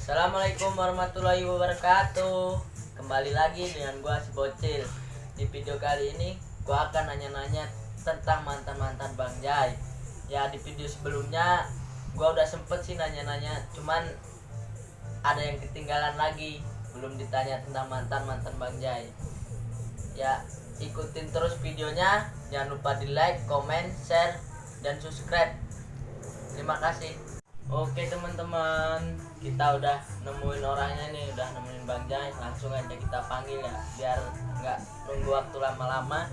Assalamualaikum warahmatullahi wabarakatuh. Kembali lagi dengan gua si Bocil. Di video kali ini gua akan nanya-nanya tentang mantan-mantan Bang Jai. Ya, di video sebelumnya gua udah sempet sih nanya-nanya, cuman ada yang ketinggalan lagi, belum ditanya tentang mantan-mantan Bang Jai. Ya, ikutin terus videonya. Jangan lupa di like, comment, share, dan subscribe. Terima kasih. Oke teman-teman, kita udah nemuin orangnya nih, udah nemuin Bang Jai. Langsung aja kita panggil ya, biar nggak nunggu waktu lama-lama,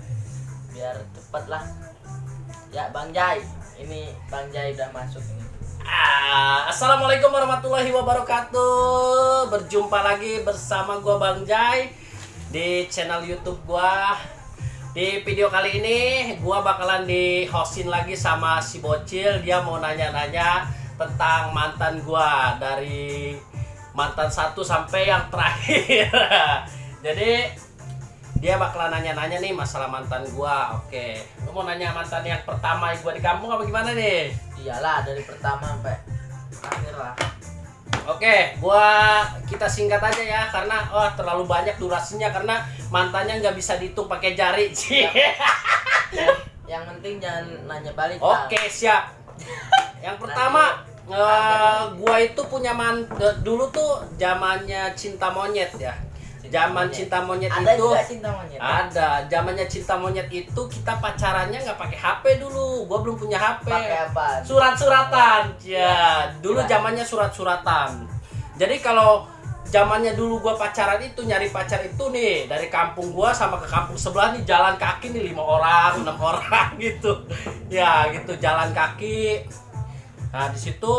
biar cepet lah. Ya Bang Jai, ini Bang Jai udah masuk nih. Assalamualaikum warahmatullahi wabarakatuh. Berjumpa lagi bersama gua Bang Jai di channel YouTube gua. Di video kali ini gua bakalan di hostin lagi sama si Bocil. Dia mau nanya-nanya tentang mantan gua, dari mantan 1 sampai yang terakhir. Jadi dia bakalan nanya-nanya nih masalah mantan gua. Oke, lu mau nanya mantan yang pertama gua di kampung apa gimana nih? Iyalah, dari pertama sampai akhir lah. Oke, kita singkat aja ya, karena terlalu banyak durasinya, karena mantannya nggak bisa dihitung pakai jari. Yang penting jangan nanya balik. Oke, siap. Yang pertama, gua itu punya dulu tuh zamannya cinta monyet ya. Zaman cinta monyet ada itu juga cinta monyet. ada. Zamannya cinta monyet itu kita pacarannya nggak pakai HP dulu. Gua belum punya HP. Pakai apa? Surat-suratan. Ya, dulu Gimana? zamannya surat-suratan. Jadi kalau zamannya dulu gua pacaran itu, nyari pacar itu nih, dari kampung gua sama ke kampung sebelah nih jalan kaki nih 5 orang, 6 orang gitu. Ya, gitu jalan kaki. Nah, di situ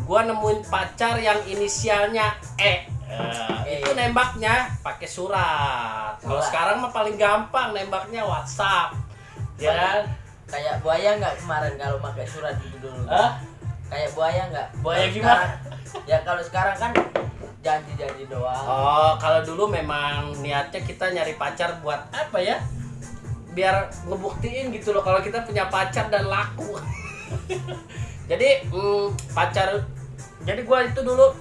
gua nemuin pacar yang inisialnya E. Itu nembaknya pakai surat. Kalau Surat. sekarang mah paling gampang nembaknya WhatsApp. Ya kan? Kayak buaya nggak kemarin kalau pakai surat itu dulu? Hah? Kayak buaya nggak? Buaya Kalau gimana? sekarang- ya kalau sekarang kan janji-janji doang. Oh, kalau dulu memang niatnya kita nyari pacar buat apa ya? Biar ngebuktiin gitu loh kalau kita punya pacar dan laku. Jadi pacar. Jadi gua itu dulu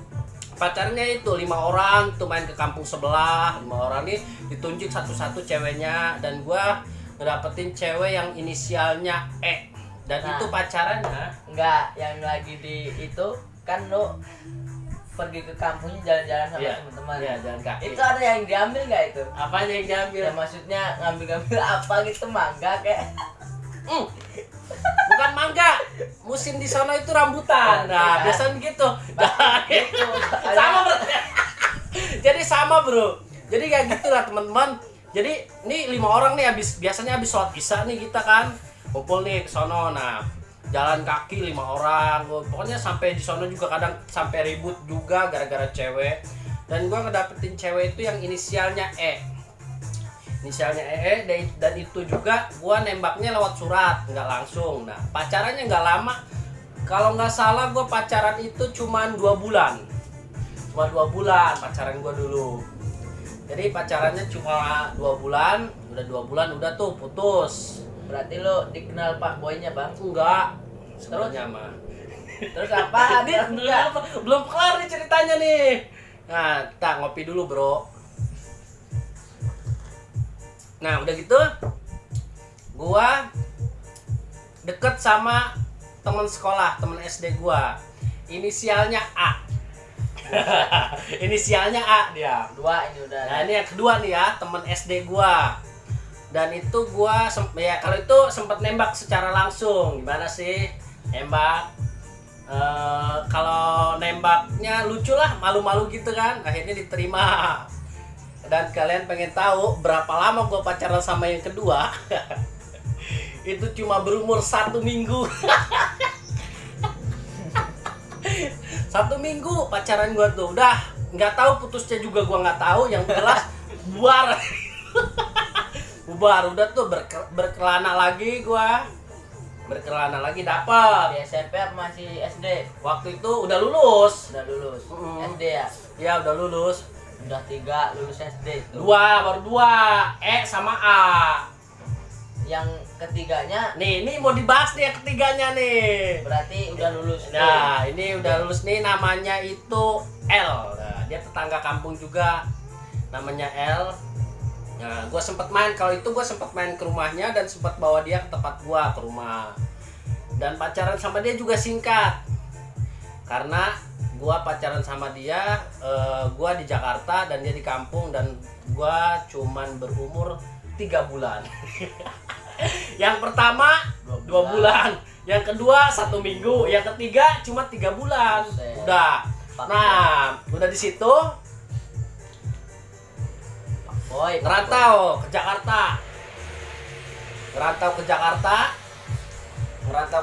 pacarnya itu 5 orang tuh, main ke kampung sebelah. 5 orang nih ditunjuk satu-satu ceweknya, dan gua ngedapetin cewek yang inisialnya E. Dan Nah. itu pacarannya Enggak, yang lagi di itu kan lo pergi ke kampungnya jalan-jalan sama Iya. teman-teman. Iya, jalan kaki. Itu ada yang diambil nggak itu? apanya yang diambil? Ya maksudnya ngambil-ngambil apa gitu, mangga kayak. Bukan mangga, musim di sana itu rambutan. Nah, biasanya gitu. Gitu. Sama bro. Jadi sama bro. Jadi kayak gitulah teman-teman. Jadi ini 5 orang nih, biasanya habis sholat isya nih kita kan kumpul nih ke sono. Nah, jalan kaki 5 orang. Pokoknya sampai di sono juga kadang sampai ribut juga gara-gara cewek. Dan gua ngedapetin cewek itu yang inisialnya E. Inisialnya dan itu juga gua nembaknya lewat surat, nggak langsung. Nah, pacarannya nggak lama. Kalau nggak salah gua pacaran itu cuma 2 bulan. Cuma 2 bulan pacaran gua dulu. Jadi pacarannya cuma 2 bulan, udah 2 bulan udah tuh putus. Berarti lo dikenal Pak Boynya, Bang. Enggak. Sebenarnya mah. Terus apa? Ini belum kelar nih ceritanya nih. Nah, kita ngopi dulu, Bro. Nah, udah gitu gua deket sama teman sekolah, teman SD gua. Inisialnya A. Inisialnya A dia. Dua ini udah. Nah, ini yang kedua nih ya, teman SD gua. Dan itu gua ya kalau itu sempat nembak secara langsung. Gimana sih? Nembak. Kalau nembaknya lucu lah, malu-malu gitu kan. Akhirnya diterima. Dan kalian pengen tahu berapa lama gue pacaran sama yang kedua? Itu cuma berumur 1 minggu. 1 minggu pacaran gue tuh, udah nggak tahu putusnya juga gue nggak tahu. Yang jelas bubar. Bubar udah tuh berkelana lagi gue. Berkelana lagi dapet. Di SMP apa masih SD? Waktu itu udah lulus. Udah lulus. Mm. SD ya? Ya udah lulus. Udah 3 lulus SD tuh. 2 baru 2 E sama A. yang ketiganya Nih, ini mau dibahas nih yang ketiganya nih. berarti udah lulus. Nah, ini udah lulus nih, namanya itu L. Nah, dia tetangga kampung juga. Namanya L. Nah, gue sempet main, kalau itu gue sempet main ke rumahnya dan sempet bawa dia ke tempat gue, ke rumah. Dan pacaran sama dia juga singkat. Karena gue pacaran sama dia, gue di Jakarta dan dia di kampung, dan gue cuman berumur 3 bulan. Yang pertama 2 bulan, yang kedua 1 minggu, yang ketiga cuma 3 bulan. Udah. Nah, udah di situ Boy, ngerantau ke Jakarta. Ngerantau ke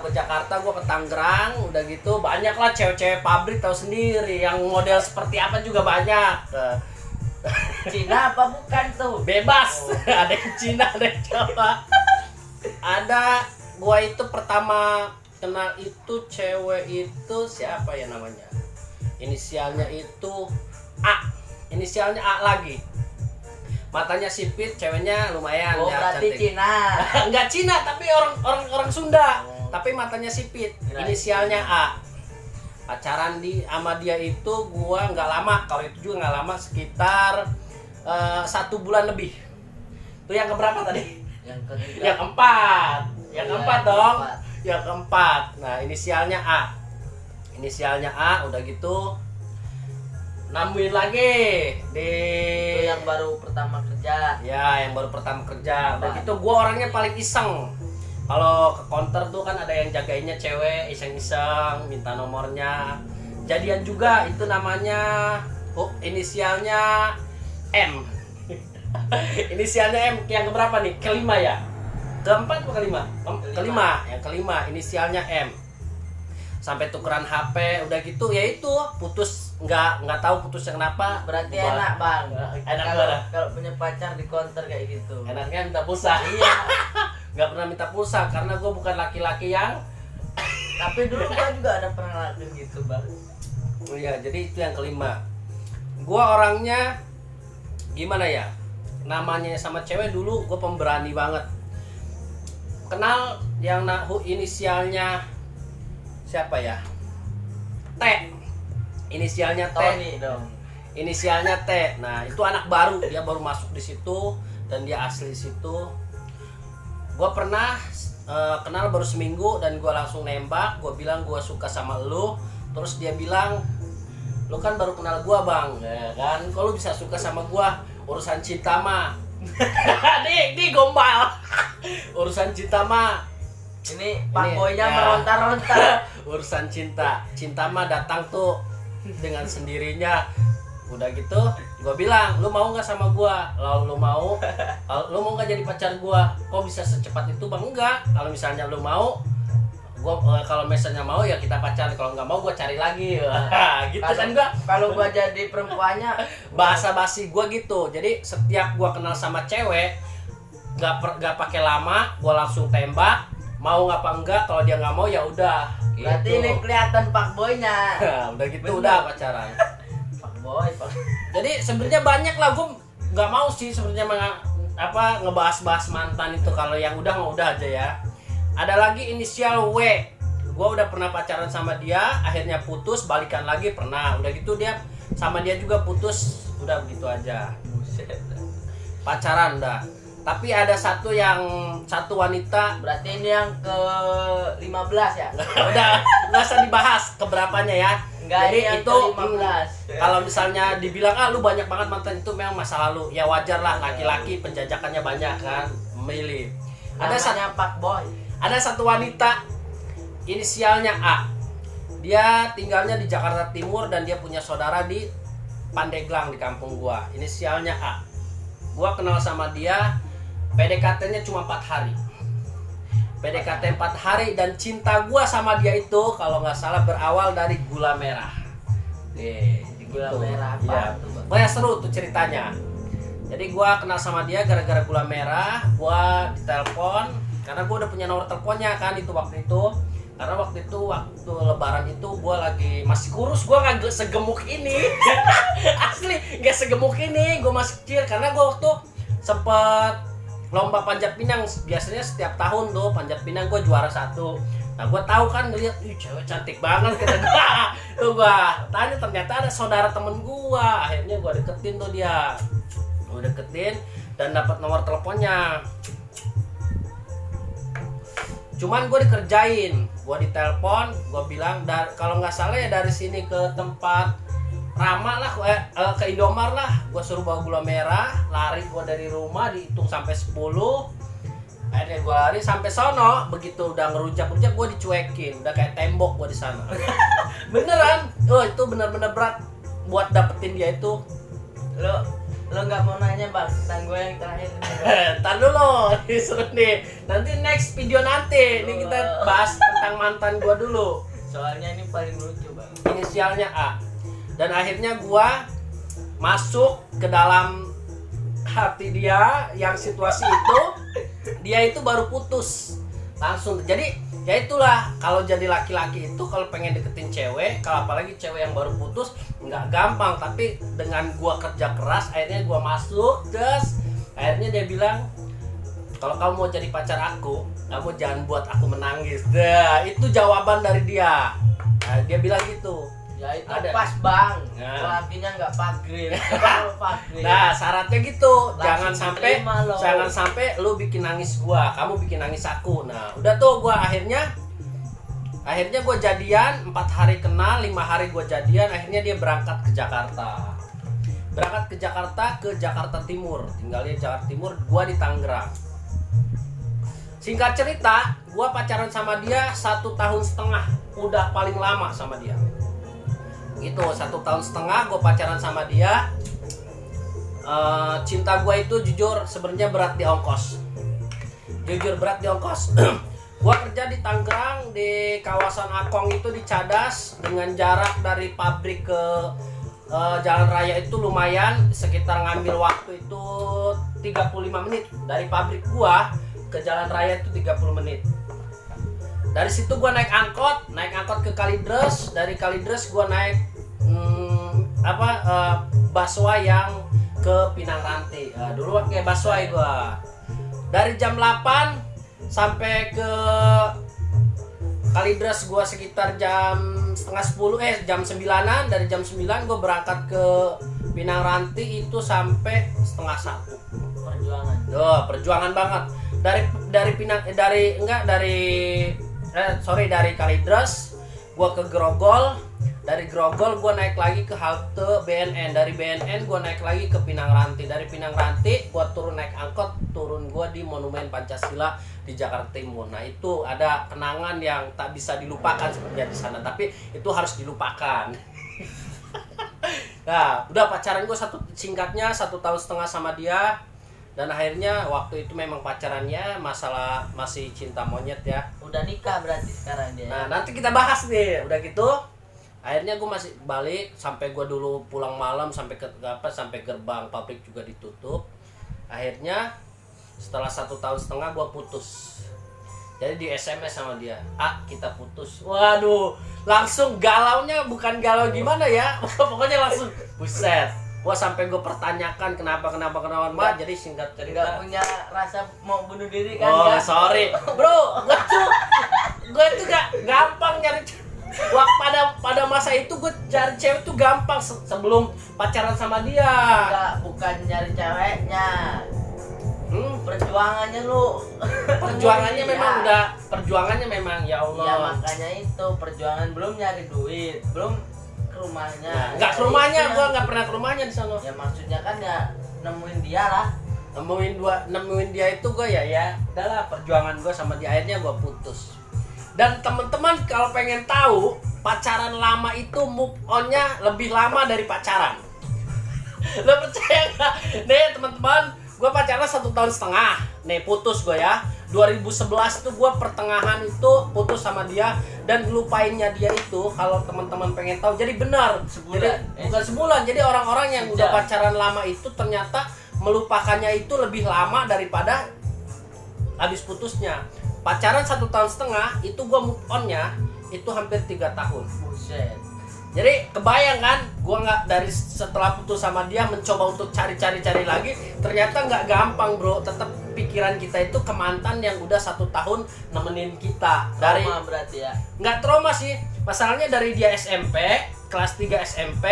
Jakarta, gue ke Tangerang. Udah gitu banyak lah cewek-cewek pabrik, tahu sendiri, yang model seperti apa juga banyak. Cina apa bukan tuh? Bebas. Oh. Ada yang Cina, ada yang Jawa. Ada, gua itu pertama kenal itu cewek itu siapa ya namanya? Inisialnya itu A. Inisialnya A lagi. Matanya sipit, ceweknya lumayan Oh, ya, berarti cantik. Cina. Enggak Cina, tapi orang Sunda. Oh. Tapi matanya sipit. Kirain Inisialnya Cina. A. Pacaran sama dia itu gua nggak lama. Kalau itu juga nggak lama, sekitar 1 bulan lebih. Itu yang keberapa tadi? Yang ketiga. Yang keempat. Yang Iya, keempat yang dong. keempat. Yang keempat. Nah, inisialnya A. Inisialnya A, udah gitu nemuin lagi di Itu yang baru pertama kerja. ya, yang baru pertama kerja. Udah gitu gua orangnya paling iseng. Kalau ke counter tuh kan ada yang jagainnya cewek, iseng-iseng minta nomornya. Jadian juga, itu namanya inisialnya M. Inisialnya M, yang keberapa nih? Kelima ya? Keempat atau kelima? Kelima. Yang kelima inisialnya M. Sampai tukeran HP, udah gitu ya itu putus, nggak tahu putusnya kenapa. Berarti Gua- enak, Bang. Enak Kalau banget. kalau punya pacar di counter kayak gitu. Enaknya minta pulsa. Iya. Nggak pernah minta pulsa karena gue bukan laki-laki yang Tapi dulu gua juga ada pernah ngelakuin gitu, Bang. oh iya, jadi itu yang kelima. Gue orangnya gimana ya, namanya sama cewek dulu gue pemberani banget. Kenal yang inisialnya siapa ya? T. Inisialnya T. Tony dong. Inisialnya T. Nah, itu anak baru, dia baru masuk di situ dan dia asli situ. Gue pernah kenal baru seminggu dan gue langsung nembak. Gue bilang gue suka sama lu. Terus dia bilang, lu kan baru kenal gue, Bang, ya kan? Kalau bisa suka sama gue, urusan cinta mah di gombal. Urusan cinta mah Ini Pak Ini, Boynya ya. meronta-ronta. urusan cinta mah datang tuh dengan sendirinya. Udah gitu gue bilang, lu mau nggak sama gue? Kalau lu mau, lu mau nggak jadi pacar gue? Kok bisa secepat itu, Bang? Enggak. Kalau misalnya lu mau, kalau misalnya mau ya kita pacaran. Kalau nggak mau gue cari lagi. Gitu kan gue. Kalau gua jadi perempuannya Bahasa basi gue gitu. Jadi setiap gue kenal sama cewek, nggak pakai lama, gue langsung tembak. Mau apa enggak? Kalau dia nggak mau ya udah. berarti Gitu. ini kelihatan Pak Boynya. Udah gitu Bener. udah pacaran. Pak Boy, Pak. Jadi sebenarnya banyak lah, gue nggak mau sih sebenarnya ngebahas-bahas mantan itu. Kalau yang udah mah udah aja ya. Ada lagi inisial W. Gue udah pernah pacaran sama dia, akhirnya putus, balikan lagi pernah. Udah gitu dia sama dia juga putus, udah begitu aja. Buset. Pacaran dah. Tapi ada satu wanita. Berarti ini yang ke 15 ya? Udah nggak usah dibahas keberapanya ya. Enggak, Jadi ini yang itu ke-15. kalau misalnya dibilang lu banyak banget mantan, itu memang masa lalu. Ya wajar lah, laki-laki penjajakannya banyak kan, milih. Namanya Pak Boy. Ada satu wanita inisialnya A. Dia tinggalnya di Jakarta Timur dan dia punya saudara di Pandeglang di kampung gua. Inisialnya A. Gua kenal sama dia, PDKT-nya cuma 4 hari. PDKT 4 hari dan cinta gua sama dia itu kalau nggak salah berawal dari gula merah. Gula gitu. merah apa Iya. tuh, Bang? Banyak seru tuh ceritanya. Jadi gua kenal sama dia gara-gara gula merah. Gua ditelepon karena gua udah punya nomor teleponnya kan itu waktu itu. Karena waktu lebaran itu gua lagi masih kurus, gua nggak segemuk ini. Asli nggak segemuk ini, gua masih kecil karena gua waktu sempet lomba panjat pinang biasanya setiap tahun tuh panjat pinang gue juara 1. Nah gue tahu kan ngeliat, ih cewek cantik banget kata gue. Tuh gue tanya ternyata ada saudara temen gue. Akhirnya gue deketin tuh dia. Gue deketin dan dapat nomor teleponnya. Cuman gue dikerjain, gue ditelepon, gue bilang kalau nggak salah ya dari sini ke tempat Rama lah, ke Indomar lah, gue suruh bawa gula merah, lari gue dari rumah dihitung sampai 10. Akhirnya gue lari sampai sono, begitu udah ngerujak-rujak gue dicuekin, udah kayak tembok gue di sana. Beneran, itu bener-bener berat buat dapetin dia itu. Lo nggak mau nanya bang tentang gue yang terakhir ini? Ntar dulu, seru nih. Nanti next video nanti, ini kita bahas tentang mantan gue dulu. Soalnya ini paling lucu bang. Inisialnya A. Dan akhirnya gue masuk ke dalam hati dia yang situasi itu, dia itu baru putus langsung. Jadi ya itulah, kalau jadi laki-laki itu kalau pengen deketin cewek, kalau apalagi cewek yang baru putus, nggak gampang. Tapi dengan gua kerja keras, akhirnya gua masuk, terus akhirnya dia bilang, kalau kamu mau jadi pacar aku, kamu jangan buat aku menangis. Nah, itu jawaban dari dia. Nah, dia bilang gitu. Ya itu Ada. pas bang. Nah. Lakinya nggak pagril. Kalau pagril. Nah, syaratnya gitu. Langsung Jangan sampai lu bikin nangis gua, kamu bikin nangis aku. Nah, udah tuh gua akhirnya gua jadian 4 hari kenal, 5 hari gua jadian, akhirnya dia berangkat ke Jakarta. Berangkat ke Jakarta Timur. Tinggalnya Jakarta Timur, gua di Tangerang. Singkat cerita, gua pacaran sama dia 1,5 tahun. Udah paling lama sama dia. Gitu, 1,5 tahun gue pacaran sama dia. Cinta gue itu jujur sebenarnya berat di ongkos. Gue kerja di Tangerang, di kawasan Akong itu di Cadas, dengan jarak dari pabrik ke jalan raya itu lumayan, sekitar ngambil waktu itu 35 menit. Dari pabrik gua ke jalan raya itu 30 menit. Dari situ gua naik angkot ke Kalidres. Dari Kalidres gua naik busway yang ke Pinang Ranti. Dulu pakai busway gua. Dari jam 8 sampai ke Kalidres gua sekitar jam jam 9-an. Dari jam 9 gua berangkat ke Pinang Ranti itu sampai 12:30. Perjuangan banget. Dari Kalidres gua ke Grogol. Dari Grogol gue naik lagi ke halte BNN. Dari BNN gue naik lagi ke Pinang Ranti. Dari Pinang Ranti gue turun naik angkot. Turun gue di Monumen Pancasila di Jakarta Timur. Nah itu ada kenangan yang tak bisa dilupakan sebenarnya di sana. Tapi itu harus dilupakan. Nah udah pacaran gue singkatnya 1,5 tahun sama dia. Dan akhirnya waktu itu memang pacarannya masalah masih cinta monyet ya. Udah nikah berarti sekarang dia. Nah nanti kita bahas nih. Udah gitu akhirnya gue masih balik sampai gue dulu pulang malam sampai gerbang pabrik juga ditutup. Akhirnya setelah 1,5 tahun gue putus. Jadi di SMS sama dia, kita putus. Waduh, langsung galaunya bukan galau gimana ya, pokoknya langsung buset. Wah sampai gue pertanyakan kenapa mah. Jadi singkat cerita, nggak punya rasa mau bunuh diri kan? Oh ya? sorry bro, gue tuh gak gampang nyari. Wah pada masa itu gue cari cewek tuh gampang sebelum pacaran sama dia. Enggak, bukan nyari ceweknya. Perjuangannya lu. Perjuangannya memang ya. Perjuangannya memang ya Allah. Ya makanya itu perjuangan, belum nyari duit, belum ke rumahnya. Nah, nggak ke rumahnya, gue nggak pernah ke rumahnya di sana. Ya maksudnya kan ya nemuin dia lah. Nemuin dia itu gue ya udahlah perjuangan gue sama dia, akhirnya gue putus. Dan teman-teman kalau pengen tahu pacaran lama itu move on-nya lebih lama dari pacaran. Lo percaya nggak? Nih teman-teman, gue pacaran 1,5 tahun. Nih putus gue ya. 2011 tuh gue pertengahan itu putus sama dia. Dan lupainnya dia itu kalau teman-teman pengen tahu, jadi benar Sebulan. bukan sebulan. Jadi orang-orang yang udah pacaran lama itu ternyata melupakannya itu lebih lama daripada habis putusnya. Pacaran 1,5 tahun itu gue move on-nya itu hampir 3 tahun. Buset. Jadi kebayang kan, gua nggak dari setelah putus sama dia mencoba untuk cari lagi, ternyata nggak gampang bro. Tetap pikiran kita itu ke mantan yang udah 1 tahun nemenin kita. Dari Trauma berarti ya. nggak trauma sih, masalahnya dari dia SMP, kelas 3 SMP,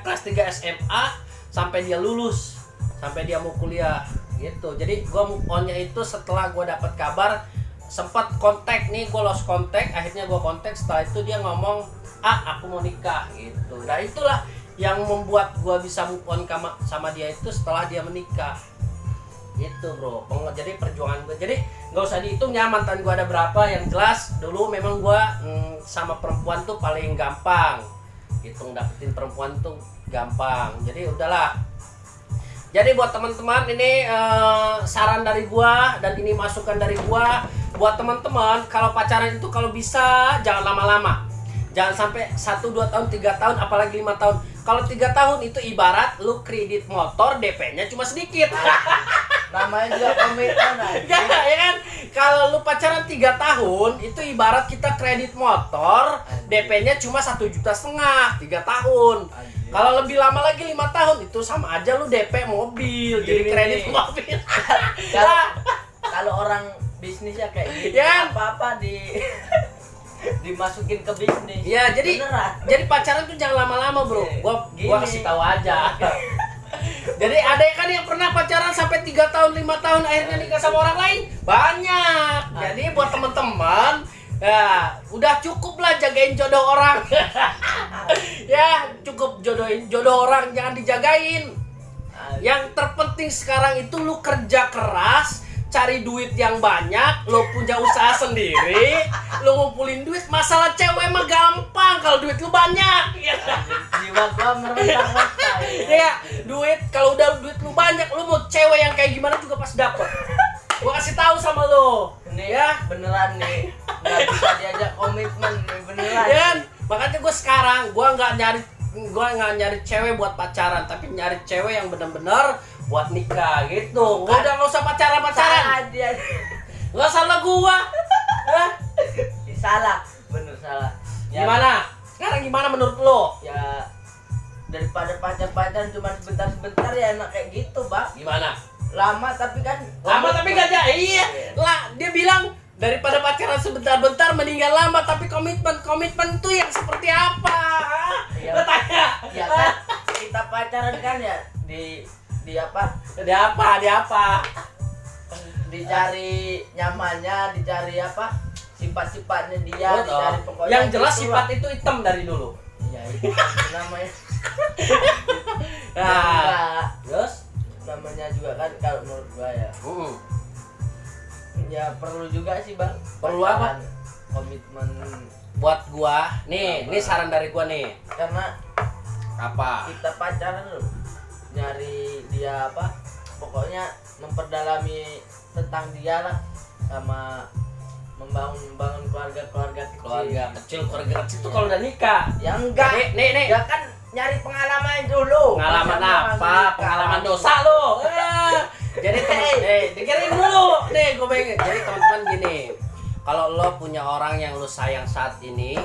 kelas 3 SMA sampai dia lulus, sampai dia mau kuliah gitu. Jadi gua move on-nya itu setelah gua dapat kabar, sempat kontak nih, gua lost kontak, akhirnya gua kontak, setelah itu dia ngomong, aku mau nikah gitu. Nah itulah yang membuat gua bisa move on sama dia itu setelah dia menikah gitu bro. Jadi perjuangan gue, jadi nggak usah dihitung ya mantan gua ada berapa, yang jelas dulu memang gua sama perempuan tuh paling gampang gitu, dapetin perempuan tuh gampang. Jadi udahlah. Jadi buat teman-teman ini saran dari gua dan ini masukan dari gua buat teman-teman, kalau pacaran itu kalau bisa jangan lama-lama. Jangan sampai 1-2 tahun, 3 tahun, apalagi 5 tahun. Kalau 3 tahun itu ibarat lu kredit motor, DP-nya cuma sedikit. Namanya juga komitmen aja. Ya kan? Kalau lu pacaran 3 tahun, itu ibarat kita kredit motor, DP-nya cuma 1,5 juta 3 tahun. Kalau lebih lama lagi 5 tahun, itu sama aja lu DP mobil, jadi kredit mobil. Kalau orang bisnisnya kayak gitu, Ya. apa-apa dimasukin ke bisnis. Ya, jadi beneran. jadi pacaran tuh jangan lama-lama, bro. Gua kasih tahu aja. Jadi ada kan yang pernah pacaran sampai 3 tahun, 5 tahun akhirnya nikah sama orang lain? Banyak. Jadi buat teman-teman, ya udah cukup lah jagain jodoh orang. Ya, cukup jodoh orang, jangan dijagain. Yang terpenting sekarang itu lu kerja keras, cari duit yang banyak, lo punya usaha sendiri, lo ngumpulin duit. Masalah cewek mah gampang kalau duit lu banyak. Ya, Jiwa gua merendah-rendah. ya duit, kalau udah duit lu banyak, lu mau cewek yang kayak gimana juga pas dapet. Gua kasih tahu sama lo. Ini Ya. beneran nih, nggak bisa diajak komitmen nih, beneran. Ya, makanya gue sekarang gua nggak nyari cewek buat pacaran, tapi nyari cewek yang bener-bener buat nikah gitu. Udah nggak usah pacaran. Salah dia. Nggak salah gua. Hah? Salah, bener salah. Ya, Gimana? Sekarang gimana menurut lo? Ya daripada pacaran cuma sebentar-sebentar ya enak kayak gitu, Bang. Gimana? Lama tapi kan Lama tapi gak jadi. Iya. Lah, dia bilang daripada pacaran sebentar-bentar mendingan lama tapi komitmen tuh yang seperti apa? Iya. Lo tanya. Ya kan kita pacaran kan ya di apa? Di apa? Dicari nyamannya, dicari apa? Sifat-sifatnya dia, Betul. dicari pokoknya. Yang jelas gitu sifat lah. itu hitam dari dulu. Iya, itu kan namanya. Nah, Nah, terus? namanya juga kan kalau menurut gua ya. Ya perlu juga sih, Bang. Perlu apa? Pacaran, komitmen. Buat gua, nih Apa? saran dari gua nih. Karena Apa? kita pacaran loh, nyari dia apa, pokoknya memperdalami tentang dia lah, sama membangun keluarga kecil Keluarga kecil tuh kalau udah nikah. ya enggak Nih. ya kan nyari pengalaman dulu. Pengalaman Pacaran apa? nikah. Pengalaman dosa lo. Jadi dengerin dulu. Nih, gue pengen. Jadi teman-teman gini, kalau lo punya orang yang lo sayang saat ini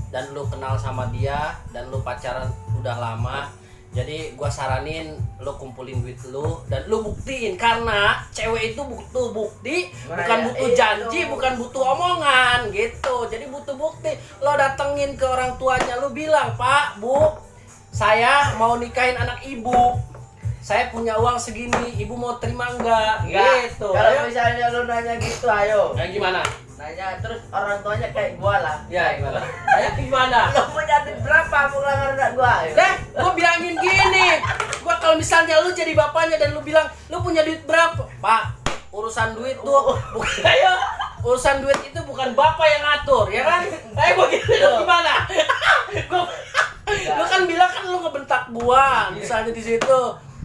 dan lo kenal sama dia dan lo pacaran udah lama, jadi gua saranin lo kumpulin duit lo dan lo buktiin, karena cewek itu butuh bukti, Nah, bukan ya butuh itu. janji, bukan butuh omongan gitu. Jadi butuh bukti. Lo datengin ke orang tuanya, lo bilang, "Pak, Bu, saya mau nikahin anak ibu. Saya punya uang segini, ibu mau terima enggak?" Enggak. Gitu. Kalau Ayo. misalnya lu nanya gitu, ayo Ya gimana? nanya terus orang tuanya kayak gua lah. Ya gimana? Ayo gimana? Lu punya duit berapa mau ngelamar anak gua? Ayo. Deh, gua bilangin gini. Gua kalau misalnya lu jadi bapaknya dan lu bilang, "Lu punya duit berapa?" "Pak, urusan duit tuh bukan ayo. Urusan duit itu bukan bapak yang ngatur, ya kan?" Ayo gua gitu. Lu gimana? Lu kan bilang kan lu ngebentak gua misalnya di situ.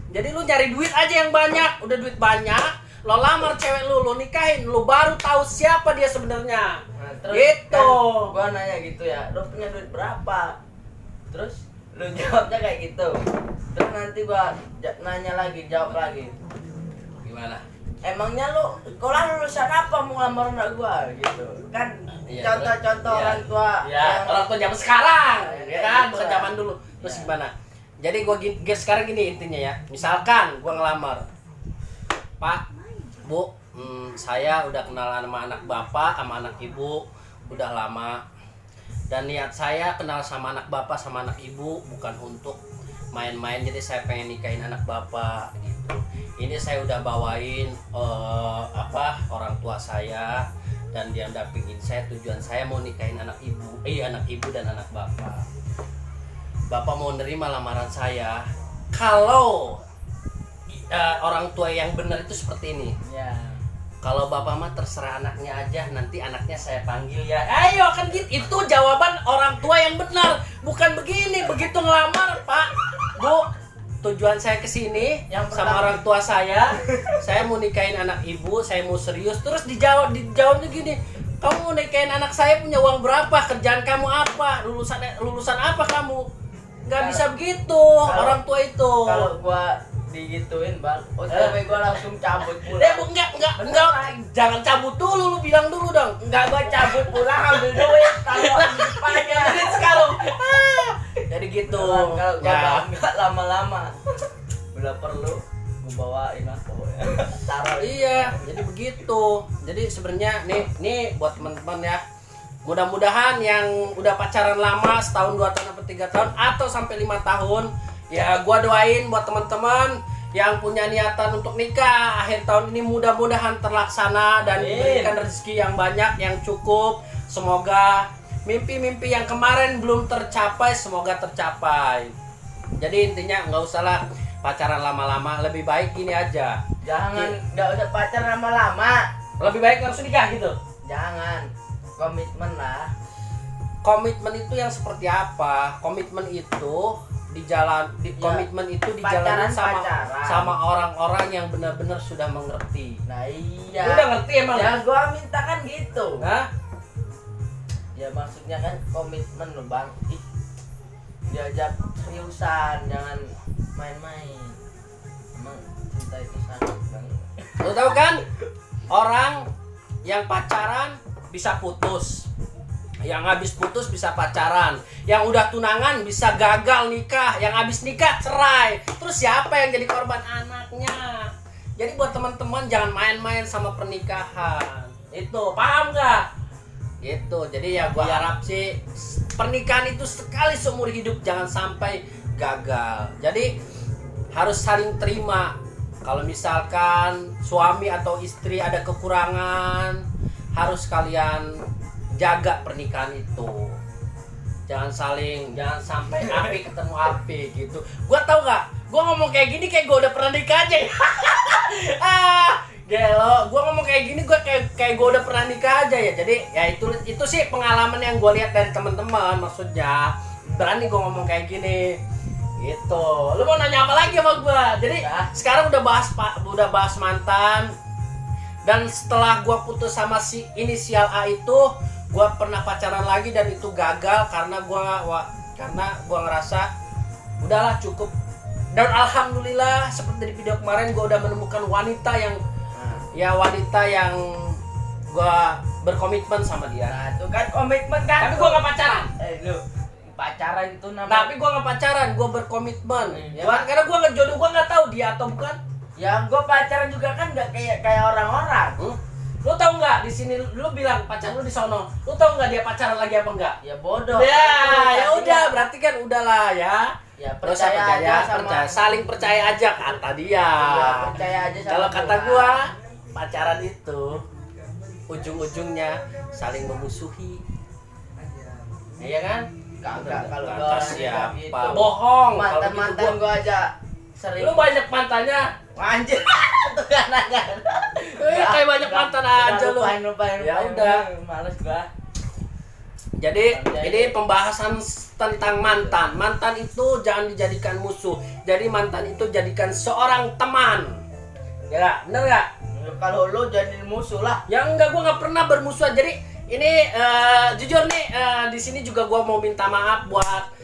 Jadi lu nyari duit aja yang banyak. Udah duit banyak, lo lamar cewek lu nikahin, lu baru tahu siapa dia sebenarnya. Nah, terus Gitu. kan gua nanya gitu ya, lu punya duit berapa? Terus lu jawabnya kayak gitu. Terus nanti gua nanya lagi, jawab lagi. Gimana? emangnya lu sekolah lulusan apa mau ngelamar anak gua gitu kan. Iya, Contoh-contoh iya. orang tua Ya, orang tua zaman sekarang, ya kan, Gitu bukan lah. zaman dulu. Terus Ya. gimana? Jadi sekarang gini intinya ya. Misalkan gua ngelamar, Pak, Bu, saya udah kenalan sama anak bapak, sama anak ibu, udah lama. Dan niat saya kenal sama anak bapak, sama anak ibu bukan untuk main-main. Jadi saya pengen nikahin anak bapak gitu. Ini saya udah bawain orang tua saya dan dia dampingin saya. Tujuan saya mau nikahin anak ibu dan anak bapak. Bapak mau nerima lamaran saya kalau orang tua yang benar itu seperti ini. ya. Kalau bapak mah terserah anaknya aja, nanti anaknya saya panggil ya. Ayo kan gitu. Itu jawaban orang tua yang benar. Bukan begini, begitu ngelamar, Pak, Bu. Tujuan saya kesini Yang sama pertama. orang tua saya mau nikahin anak ibu, saya mau serius. Terus dijawabnya gini, kamu mau nikahin anak saya punya uang berapa? Kerjaan kamu apa? Lulusan apa kamu? Nggak bisa begitu orang tua itu. Kalau gua digituin bang, OTW gua langsung cabut pulang. Enggak, jangan cabut dulu, lu bilang dulu dong. Enggak, gua cabut pulang ambil duit kalau di depannya. Sekarang. Jadi gitu. Kalau gua Ya. enggak lama-lama. Udah perlu gua bawain aku ya. Taruh. Iya, jadi begitu. Jadi sebenarnya nih buat teman-teman ya. Mudah-mudahan yang udah pacaran lama setahun, 2 tahun, atau 3 tahun atau sampai 5 tahun, ya gua doain buat teman-teman yang punya niatan untuk nikah akhir tahun ini mudah-mudahan terlaksana dan Amin. diberikan rezeki yang banyak, yang cukup. Semoga mimpi-mimpi yang kemarin belum tercapai semoga tercapai. Jadi intinya nggak usahlah pacaran lama-lama, lebih baik gini aja. Jangan, enggak usah pacaran lama-lama. Lebih baik langsung nikah gitu. Jangan. Komitmen lah. Komitmen itu yang seperti apa? Komitmen itu Ya, komitmen itu pacaran, dijalani pacaran. sama orang-orang yang benar-benar sudah mengerti. Nah iya. Lu udah ngerti emang? Ya gua minta kan gitu. Hah? Ya maksudnya kan komitmen loh bang. Ih, diajak seriusan, jangan main-main. Emang cinta itu sangat bang. Lu tahu kan? Orang yang pacaran bisa putus. Yang habis putus bisa pacaran, yang udah tunangan bisa gagal nikah, yang habis nikah cerai. Terus siapa yang jadi korban? Anaknya. Jadi buat teman-teman jangan main-main sama pernikahan. Itu paham nggak? Gitu. Jadi ya gua harap sih pernikahan itu sekali seumur hidup, jangan sampai gagal. Jadi harus saling terima. Kalau misalkan suami atau istri ada kekurangan, harus kalian jaga pernikahan itu. Jangan sampai api ketemu api gitu. Gua tau gak? Gua ngomong kayak gini kayak gua udah pernah nikah aja. Gelo, gua ngomong kayak gini gua kayak gua udah pernah nikah aja ya. Jadi ya itu sih pengalaman yang gua lihat dari teman-teman, maksudnya berani gua ngomong kayak gini. Gitu. Lu mau nanya apa lagi sama gua? Jadi sekarang udah bahas mantan. Dan setelah gua putus sama si inisial A itu, gua pernah pacaran lagi dan itu gagal karena gua ngerasa udahlah cukup. Dan alhamdulillah seperti di video kemarin gua udah menemukan wanita yang gua berkomitmen sama dia. Nah itu kan komitmen kan. Tapi gua nggak pacaran. Lu pacaran itu namanya. Tapi gua nggak pacaran, gua berkomitmen. Iya. Karena gua nggak jodoh, gua nggak tahu dia atau bukan. Ya gua pacaran juga kan nggak kayak orang-orang. Lu tahu nggak di sini lu bilang pacar lu di sono. Lu tahu nggak dia pacaran lagi apa enggak? Ya bodoh. Ya udah, berarti kan udahlah ya. Ya Terus percaya aja sama. saling percaya aja kata dia. Ya, percaya aja sama. Kalau kata Tuhan. gua, pacaran itu ujung-ujungnya saling memusuhi. Iya kan? Kagak kalau Kata gua orang siapa? gitu. Bohong. Kalau gitu Mantan-mantan gua aja sering. Lu banyak mantannya. Anjir. Tuh kan. Kayak banyak mantan aja lu. Lupain. Ya udah. Males gua. Jadi ini pembahasan tentang mantan. Mantan itu jangan dijadikan musuh. Jadi mantan itu jadikan seorang teman. Ya, bener nggak? Ya, kalau lu jadi musuh lah. Ya enggak, gua nggak pernah bermusuhan. Jadi ini jujur nih di sini juga gua mau minta maaf buat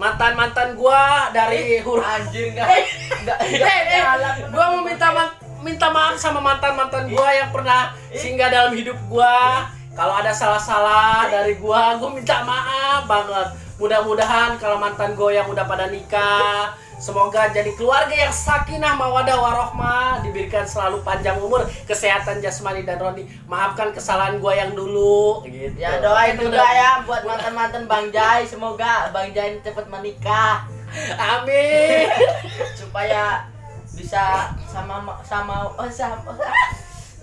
mantan gua dari huruf. Anjir enggak. Gua mau minta minta maaf sama mantan-mantan gua yang pernah singgah dalam hidup gua. Kalau ada salah-salah dari gua minta maaf banget. Mudah-mudahan kalau mantan gua yang udah pada nikah, semoga jadi keluarga yang sakinah mawadah warohmah, diberikan selalu panjang umur, kesehatan jasmani dan rohani. Maafkan kesalahan gua yang dulu gitu. Ya doain juga ya buat mantan-mantan Bang Jai, semoga Bang Jai cepat menikah. Amin. Supaya bisa sama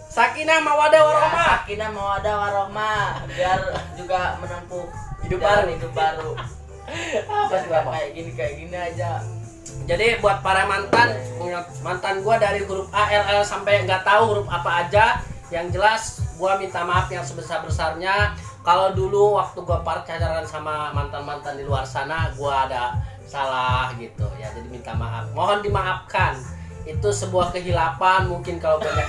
Sakinah mawadah warohmah. sakinah mawaddah warahmah, biar juga menempuh Hidup jalan baru. hidup baru. Apa sih, Bapak? Kayak gini aja. Jadi buat para mantan gua dari huruf A, L, L sampai nggak tahu huruf apa aja, yang jelas gua minta maaf yang sebesar-besarnya. Kalau dulu waktu gua pacaran sama mantan-mantan di luar sana, gua ada salah gitu ya, jadi minta maaf. Mohon dimaafkan. Itu sebuah kehilapan mungkin kalau banyak.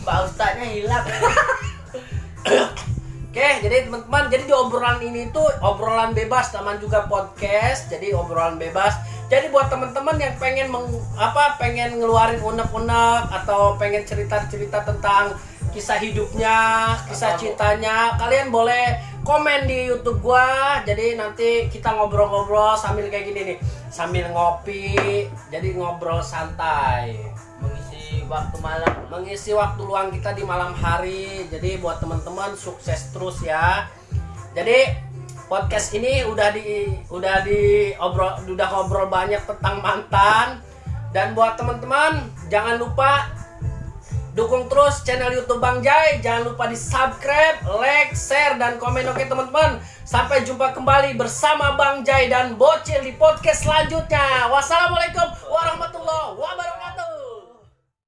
Pak Ustadznya hilang. Oke, jadi teman-teman, jadi di obrolan ini tuh obrolan bebas, teman juga podcast, jadi obrolan bebas. Jadi buat teman-teman yang pengen pengen ngeluarin unek-unek atau pengen cerita-cerita tentang kisah hidupnya, kisah cintanya, kalian boleh komen di YouTube gua. Jadi nanti kita ngobrol-ngobrol sambil kayak gini nih, sambil ngopi, jadi ngobrol santai. Mengisi waktu luang kita di malam hari. Jadi buat teman-teman sukses terus ya. Jadi podcast ini udah ngobrol banyak tentang mantan. Dan buat teman-teman jangan lupa dukung terus channel YouTube Bang Jai. Jangan lupa di-subscribe, like, share dan komen. Oke teman-teman, sampai jumpa kembali bersama Bang Jai dan Bocil di podcast selanjutnya. Wassalamualaikum warahmatullahi wabarakatuh.